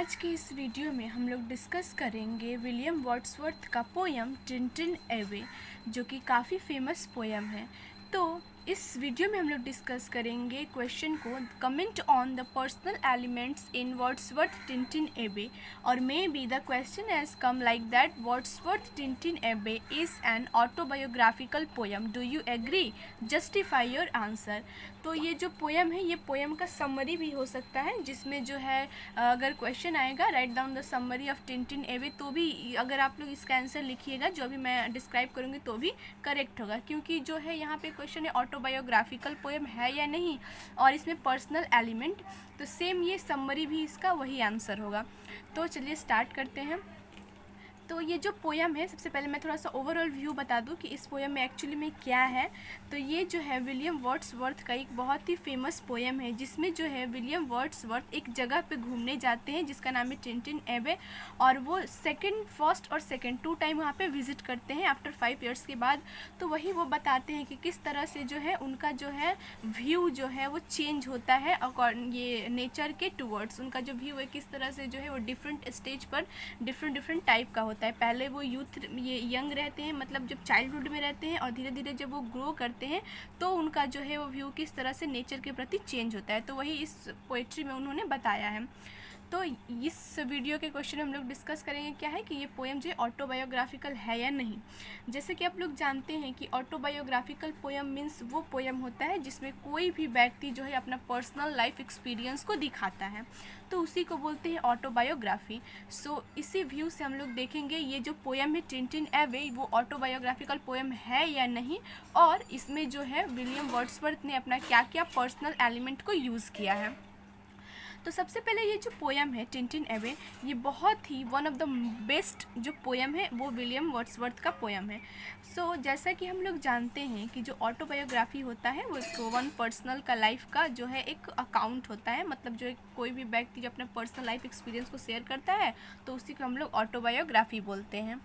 आज के इस वीडियो में हम लोग डिस्कस करेंगे विलियम वर्ड्सवर्थ का पोयम टिंटिन एवे, जो कि काफ़ी फेमस पोयम है। तो इस वीडियो में हम लोग डिस्कस करेंगे क्वेश्चन को, comment on the personal elements in Wordsworth Tintern Abbey, और maybe the question has come like that Wordsworth Tintern Abbey is an autobiographical poem, do you agree, justify your answer. तो ये जो poem है, ये poem का summary भी हो सकता है, जिसमें जो है अगर क्वेश्चन आएगा write down the summary of Tintern Abbey, तो भी अगर आप लोग इसका आंसर लिखिएगा जो भी मैं डिस्क्राइब करूँगी तो भी करेक्ट होगा, क्योंकि जो है यहाँ पे क्वेश्चन है ऑटोबायोग्राफिकल पोयम है या नहीं, और इसमें पर्सनल एलिमेंट, तो सेम ये समरी भी इसका वही आंसर होगा। तो चलिए स्टार्ट करते हैं। तो ये जो पोयम है, सबसे पहले मैं थोड़ा सा ओवरऑल व्यू बता दूं कि इस पोयम में एक्चुअली में क्या है। तो ये जो है विलियम वर्ड्सवर्थ का एक बहुत ही फेमस पोयम है, जिसमें जो है विलियम वर्ड्सवर्थ एक जगह पे घूमने जाते हैं जिसका नाम है टिंटिन एवे, और वो फर्स्ट और सेकंड 2 टाइम वहाँ पे विज़िट करते हैं आफ्टर 5 ईयर्स के बाद। तो वही वो बताते हैं कि किस तरह से जो है उनका जो है व्यू जो है वो चेंज होता है अकॉर्डिंग ये नेचर के टूवर्ड्स। उनका जो व्यू है किस तरह से जो है वो डिफरेंट स्टेज पर डिफरेंट टाइप का होता है। पहले वो ये यंग रहते हैं, मतलब जब चाइल्डहुड में रहते हैं, और धीरे धीरे जब वो ग्रो करते हैं तो उनका जो है वो व्यू किस तरह से नेचर के प्रति चेंज होता है। तो वही इस पोएट्री में उन्होंने बताया है। तो इस वीडियो के क्वेश्चन में हम लोग डिस्कस करेंगे क्या है कि ये पोएम जो है ऑटोबायोग्राफिकल है या नहीं। जैसे कि आप लोग जानते हैं कि ऑटोबायोग्राफिकल पोएम मीन्स वो पोएम होता है जिसमें कोई भी व्यक्ति जो है अपना पर्सनल लाइफ एक्सपीरियंस को दिखाता है, तो उसी को बोलते हैं ऑटोबायोग्राफी। सो इसी व्यू से हम लोग देखेंगे ये जो पोएम है टिंटिन एवे, वो ऑटोबायोग्राफिकल पोएम है या नहीं, और इसमें जो है विलियम वर्ड्सवर्थ ने अपना क्या क्या पर्सनल एलिमेंट को यूज़ किया है। तो सबसे पहले ये जो पोयम है टिंटिन एवे, ये बहुत ही वन ऑफ द बेस्ट जो पोयम है वो विलियम वर्ड्सवर्थ का पोयम है। सो जैसा कि हम लोग जानते हैं कि जो ऑटोबायोग्राफी होता है वो एक वन पर्सनल का लाइफ का जो है एक अकाउंट होता है, मतलब जो कोई भी व्यक्ति जो अपना पर्सनल लाइफ एक्सपीरियंस को शेयर करता है तो उसी को हम लोग ऑटोबायोग्राफी बोलते हैं।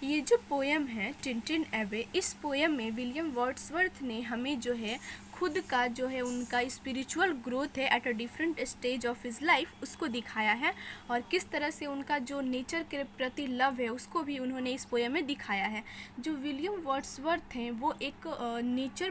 ये जो पोयम है टिंटिन एवे, इस पोयम में विलियम वर्ड्सवर्थ ने हमें जो है खुद का जो है उनका स्पिरिचुअल ग्रोथ है at a different stage of his life, उसको दिखाया है, और किस तरह से उनका जो नेचर के प्रति लव है उसको भी उन्होंने इस पोयम में दिखाया है। जो विलियम वर्ड्सवर्थ हैं वो एक नेचर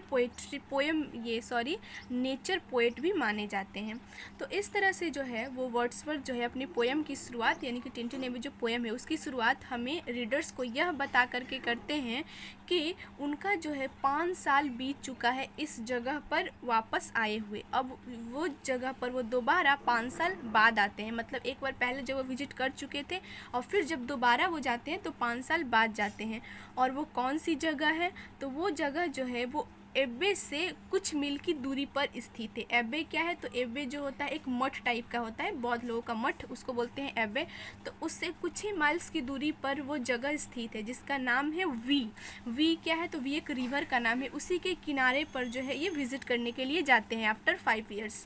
पोएट भी माने जाते हैं। तो इस तरह से जो है वो वर्ड्सवर्थ जो है अपनी पोयम की शुरुआत, यानी कि टिंटिन एवे जो पोयम है उसकी शुरुआत हमें रीडर्स को यह बता करके करते हैं कि उनका जो है 5 साल बीत चुका है इस जगह पर वापस आए हुए। अब वो जगह पर वो दोबारा 5 साल बाद आते हैं, मतलब एक बार पहले जब वो विजिट कर चुके थे और फिर जब दोबारा वो जाते हैं तो 5 साल बाद जाते हैं। और वो कौन सी जगह है, तो वो जगह जो है वो एब्बे से कुछ मील की दूरी पर स्थित है। एब्बे क्या है, तो एब्बे जो होता है एक मठ टाइप का होता है, बौद्ध लोगों का मठ, उसको बोलते हैं एब्बे। तो उससे कुछ ही माइल्स की दूरी पर वो जगह स्थित है जिसका नाम है वी क्या है, तो वी एक रिवर का नाम है। उसी के किनारे पर जो है ये विज़िट करने के लिए जाते हैं आफ्टर 5 ईयर्स।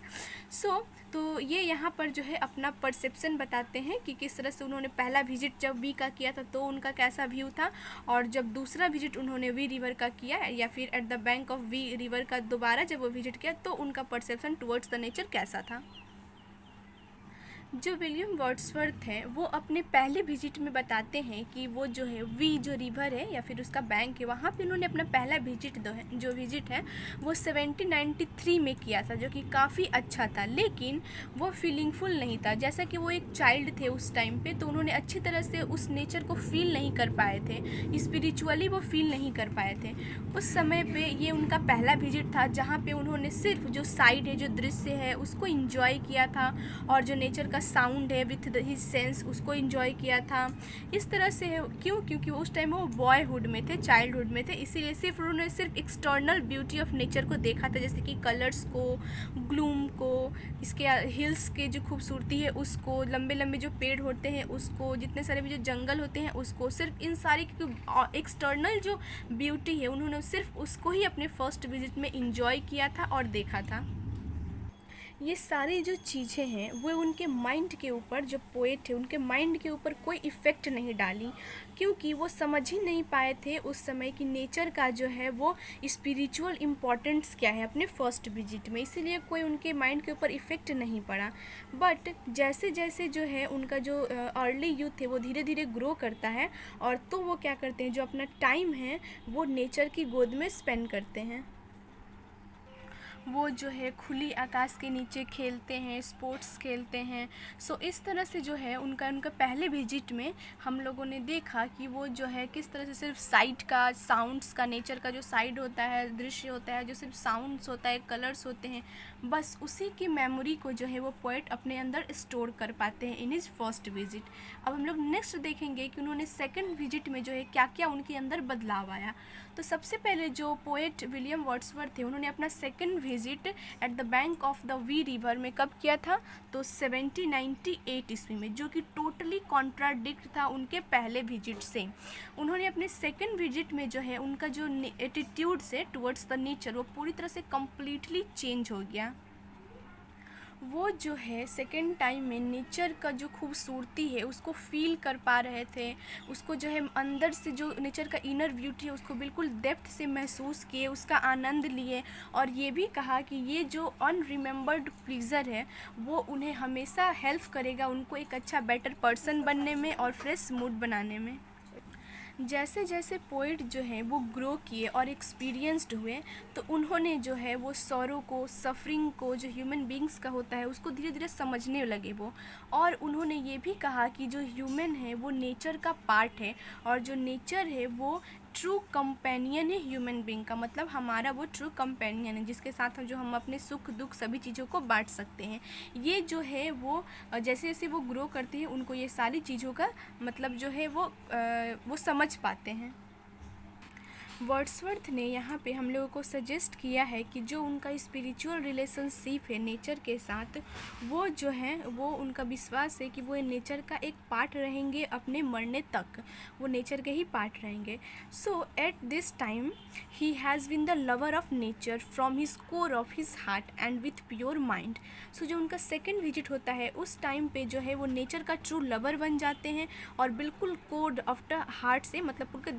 तो ये यहाँ पर जो है अपना परसेप्शन बताते हैं कि किस तरह से उन्होंने पहला विजिट जब वी का किया था तो उनका कैसा व्यू था, और जब दूसरा विजिट उन्होंने वी रिवर का किया या फिर at the bank of Wye river का दोबारा जब वो विजिट किया तो उनका परसेप्शन टुवर्ड्स द नेचर कैसा था। जो विलियम वर्ड्सवर्थ हैं वो अपने पहले विजिट में बताते हैं कि वो जो है वी जो रिवर है या फिर उसका बैंक है, वहाँ पे उन्होंने अपना पहला जो विजिट है वो 1793 में किया था, जो कि काफ़ी अच्छा था, लेकिन वो फीलिंगफुल नहीं था। जैसा कि वो एक चाइल्ड थे उस टाइम पे, तो उन्होंने अच्छी तरह से उस नेचर को फील नहीं कर पाए थे, स्पिरिचुअली वो फील नहीं कर पाए थे उस समय पे। ये उनका पहला विजिट था जहाँ पे उन्होंने सिर्फ जो साइड है, जो दृश्य है उसको इंजॉय किया था, और जो नेचर का साउंड है विथ हिज सेंस उसको एंजॉय किया था। इस तरह से क्योंकि उस टाइम वो बॉयहुड में थे, चाइल्डहुड में थे, इसीलिए उन्होंने सिर्फ एक्सटर्नल ब्यूटी ऑफ नेचर को देखा था, जैसे कि कलर्स को, ग्लूम को, इसके हिल्स के जो खूबसूरती है उसको, लंबे लंबे जो पेड़ होते हैं उसको, जितने सारे भी जो जंगल होते हैं उसको, सिर्फ इन सारी एक्सटर्नल जो ब्यूटी है उन्होंने सिर्फ उसको ही अपने फर्स्ट विजिट में इंजॉय किया था और देखा था। ये सारी जो चीज़ें हैं वो उनके माइंड के ऊपर, जो पोएट है उनके माइंड के ऊपर कोई इफ़ेक्ट नहीं डाली, क्योंकि वो समझ ही नहीं पाए थे उस समय कि नेचर का जो है वो स्पिरिचुअल इम्पोर्टेंस क्या है अपने फर्स्ट विजिट में, इसीलिए कोई उनके माइंड के ऊपर इफ़ेक्ट नहीं पड़ा। बट जैसे जैसे जो है उनका जो अर्ली यूथ है वो धीरे धीरे ग्रो करता है, और तो वो क्या करते हैं, जो अपना टाइम है वो नेचर की गोद में स्पेंड करते हैं। वो जो है खुली आकाश के नीचे खेलते हैं, स्पोर्ट्स खेलते हैं। सो इस तरह से जो है उनका पहले विजिट में हम लोगों ने देखा कि वो जो है किस तरह से सिर्फ साइट का, साउंड्स का, नेचर का जो साइड होता है, दृश्य होता है, जो सिर्फ साउंड्स होता है, कलर्स होते हैं, बस उसी की मेमोरी को जो है वो पोएट अपने अंदर स्टोर कर पाते हैं इन हिज फर्स्ट विजिट। अब हम लोग नेक्स्ट देखेंगे कि उन्होंने सेकंड विजिट में जो है क्या क्या उनके अंदर बदलाव आया। तो सबसे पहले जो पोएट विलियम वर्ड्सवर्थ थे उन्होंने अपना second visit at the bank of the Wye river में कब किया था, तो 1798 ईस्वी में, जो कि टोटली कॉन्ट्राडिक्ट था उनके पहले विजिट से। उन्होंने अपने सेकंड विजिट में जो है उनका जो एटीट्यूड से टुवर्ड्स द नेचर वो पूरी तरह से कम्प्लीटली चेंज हो गया। वो जो है सेकेंड टाइम में नेचर का जो खूबसूरती है उसको फील कर पा रहे थे, उसको जो है अंदर से जो नेचर का इनर ब्यूटी है उसको बिल्कुल डेप्थ से महसूस किए, उसका आनंद लिए, और ये भी कहा कि ये जो अनरिमेंबर्ड प्लीज़र है वो उन्हें हमेशा हेल्प करेगा उनको एक अच्छा बेटर पर्सन बनने में और फ्रेश मूड बनाने में। जैसे जैसे पोइट जो हैं वो ग्रो किए और एक्सपीरियंस्ड हुए, तो उन्होंने जो है वो सॉरो को, सफरिंग को, जो ह्यूमन बींग्स का होता है उसको धीरे धीरे समझने लगे वो। और उन्होंने ये भी कहा कि जो ह्यूमन है वो नेचर का पार्ट है, और जो नेचर है वो ट्रू कंपेनियन है ह्यूमन बींग का, मतलब हमारा वो ट्रू कंपेनियन है जिसके साथ हम अपने सुख दुख सभी चीज़ों को बांट सकते हैं। ये जो है वो जैसे जैसे वो ग्रो करते हैं उनको ये सारी चीज़ों का मतलब जो है वो समझ पाते हैं। वर्ड्सवर्थ ने यहाँ पे हम लोगों को सजेस्ट किया है कि जो उनका स्पिरिचुअल रिलेशनशिप है नेचर के साथ, वो जो है वो उनका विश्वास है कि वो नेचर का एक पार्ट रहेंगे अपने मरने तक, वो नेचर के ही पार्ट रहेंगे। So at this time he has been the lover of nature from his core of his heart and with pure mind. सो जो उनका सेकेंड विजिट होता है उस टाइम पे जो है वो नेचर का ट्रू लवर बन जाते हैं, और बिल्कुल कोर ऑफ द हार्ट से, मतलब पूरे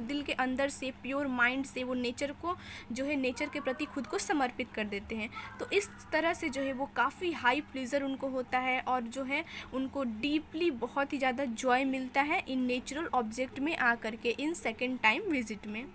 दिल के अंदर से, प्योर माइंड से वो नेचर को जो है नेचर के प्रति खुद को समर्पित कर देते हैं। तो इस तरह से जो है वो काफ़ी हाई प्लेजर उनको होता है, और जो है उनको डीपली बहुत ही ज़्यादा जॉय मिलता है इन नेचुरल ऑब्जेक्ट में आकर के इन सेकेंड टाइम विजिट में।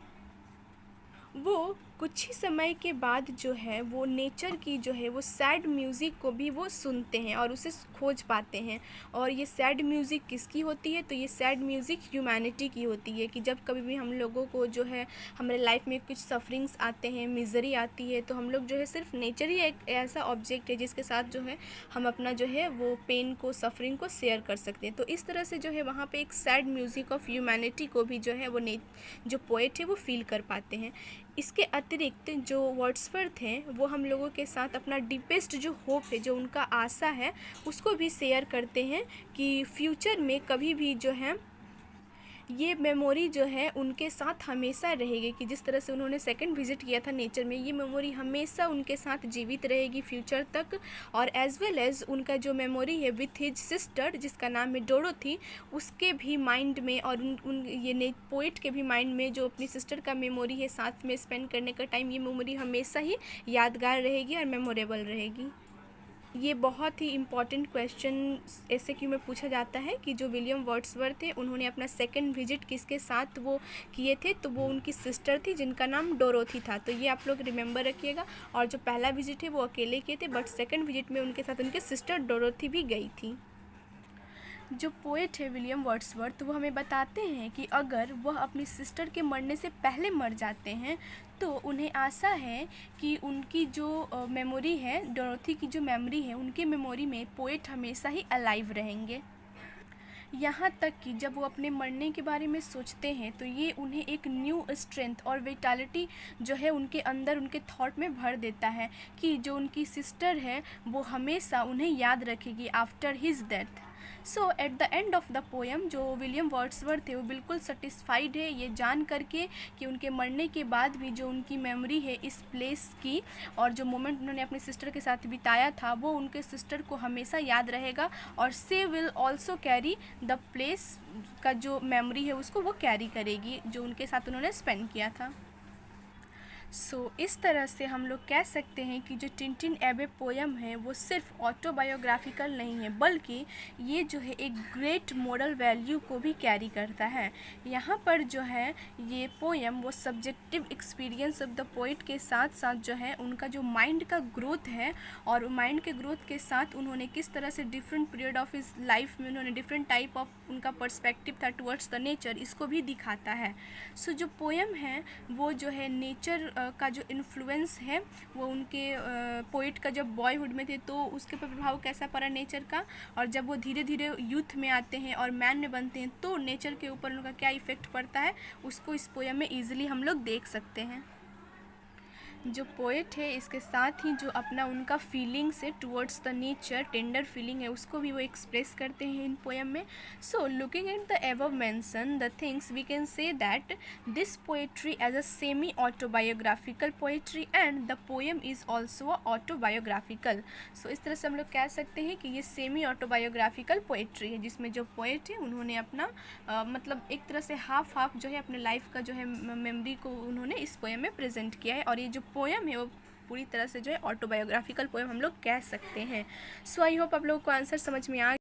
वो कुछ ही समय के बाद जो है वो नेचर की जो है वो सैड म्यूज़िक को भी वो सुनते हैं और उसे खोज पाते हैं। और ये सैड म्यूज़िक किसकी होती है, तो ये सैड म्यूज़िक ह्यूमैनिटी की होती है कि जब कभी भी हम लोगों को जो है हमारे लाइफ में कुछ सफरिंग्स आते हैं, मिज़री आती है, तो हम लोग जो है सिर्फ नेचर ही एक ऐसा ऑब्जेक्ट है जिसके साथ जो है हम अपना जो है वो पेन को, सफरिंग को शेयर कर सकते हैं। तो इस तरह से जो है वहाँ पे एक सैड म्यूज़िक ऑफ ह्यूमैनिटी को भी जो है वो जो पोएट है वो फील कर पाते हैं। इसके अतिरिक्त जो वर्ड्सवर्थ हैं वो हम लोगों के साथ अपना डीपेस्ट जो होप है, जो उनका आशा है, उसको भी शेयर करते हैं कि फ्यूचर में कभी भी जो है ये मेमोरी जो है उनके साथ हमेशा रहेगी, कि जिस तरह से उन्होंने सेकंड विज़िट किया था नेचर में, ये मेमोरी हमेशा उनके साथ जीवित रहेगी फ्यूचर तक। और एज़ वेल एज़ उनका जो मेमोरी है विथ हिज सिस्टर जिसका नाम है डोरोथी, उसके भी माइंड में और ये पोइट के भी माइंड में जो अपनी सिस्टर का मेमोरी है साथ में स्पेंड करने का टाइम, ये मेमोरी हमेशा ही यादगार रहेगी और मेमोरेबल रहेगी। ये बहुत ही इम्पॉर्टेंट क्वेश्चन ऐसे क्यों में पूछा जाता है कि जो विलियम वर्ड्सवर्थ थे उन्होंने अपना सेकंड विजिट किसके साथ वो किए थे, तो वो उनकी सिस्टर थी जिनका नाम डोरोथी था। तो ये आप लोग रिमेंबर रखिएगा। और जो पहला विजिट है वो अकेले किए थे, बट सेकंड विजिट में उनके साथ उनकी सिस्टर डोरोथी भी गई थी। जो पोएट है विलियम वर्ड्सवर्थ वो हमें बताते हैं कि अगर वह अपनी सिस्टर के मरने से पहले मर जाते हैं तो उन्हें आशा है कि उनकी जो मेमोरी है, डोरोथी की जो मेमोरी है, उनके मेमोरी में पोएट हमेशा ही अलाइव रहेंगे। यहाँ तक कि जब वो अपने मरने के बारे में सोचते हैं तो ये उन्हें एक न्यू स्ट्रेंथ और विटालिटी जो है उनके अंदर, उनके थॉट में भर देता है कि जो उनकी सिस्टर है वो हमेशा उन्हें याद रखेगी after his death. So at the end of the poem जो विलियम वर्ड्सवर्थ थे वो बिल्कुल सेटिस्फाइड है ये जान करके कि उनके मरने के बाद भी जो उनकी मेमोरी है इस प्लेस की और जो मोमेंट उन्होंने अपने सिस्टर के साथ बिताया था वो उनके सिस्टर को हमेशा याद रहेगा और से will also carry the place का जो मेमोरी है उसको वो कैरी करेगी जो उनके साथ उन्होंने स्पेंड किया था। इस तरह से हम लोग कह सकते हैं कि जो टिंटिन एबे पोएम है वो सिर्फ ऑटोबायोग्राफिकल नहीं है बल्कि ये जो है एक ग्रेट मोरल वैल्यू को भी कैरी करता है। यहाँ पर जो है ये पोएम वो subjective experience of the poet के साथ साथ जो है उनका जो माइंड का ग्रोथ है और माइंड के ग्रोथ के साथ उन्होंने किस तरह से डिफरेंट पीरियड ऑफ इस लाइफ में उन्होंने डिफरेंट टाइप ऑफ उनका पर्सपेक्टिव था टुवर्ड्स द नेचर इसको भी दिखाता है। जो पोएम है वो जो है नेचर का जो इन्फ्लुएंस है वो उनके पोइट का जब बॉयहुड में थे तो उसके पर प्रभाव कैसा पड़ा नेचर का और जब वो धीरे धीरे यूथ में आते हैं और मैन में बनते हैं तो नेचर के ऊपर उनका क्या इफ़ेक्ट पड़ता है उसको इस पोएम में ईजिली हम लोग देख सकते हैं। जो पोएट है इसके साथ ही जो अपना उनका फीलिंग्स है towards the nature tender feeling है उसको भी वो एक्सप्रेस करते हैं इन पोएम में। So looking at the above mention the things we can say that this poetry as a semi autobiographical poetry and the poem is also autobiographical. इस तरह से हम लोग कह सकते हैं कि ये सेमी ऑटोबायोग्राफिकल पोएट्री है जिसमें जो पोएट है उन्होंने अपना मतलब एक तरह से हाफ हाफ जो है अपने लाइफ का जो है मेमोरी को उन्होंने इस पोएम में प्रेजेंट किया है और ये जो पोएम है वो पूरी तरह से जो है ऑटोबायोग्राफिकल पोएम हम लोग कह सकते हैं। आई होप आप लोगों को आंसर समझ में आ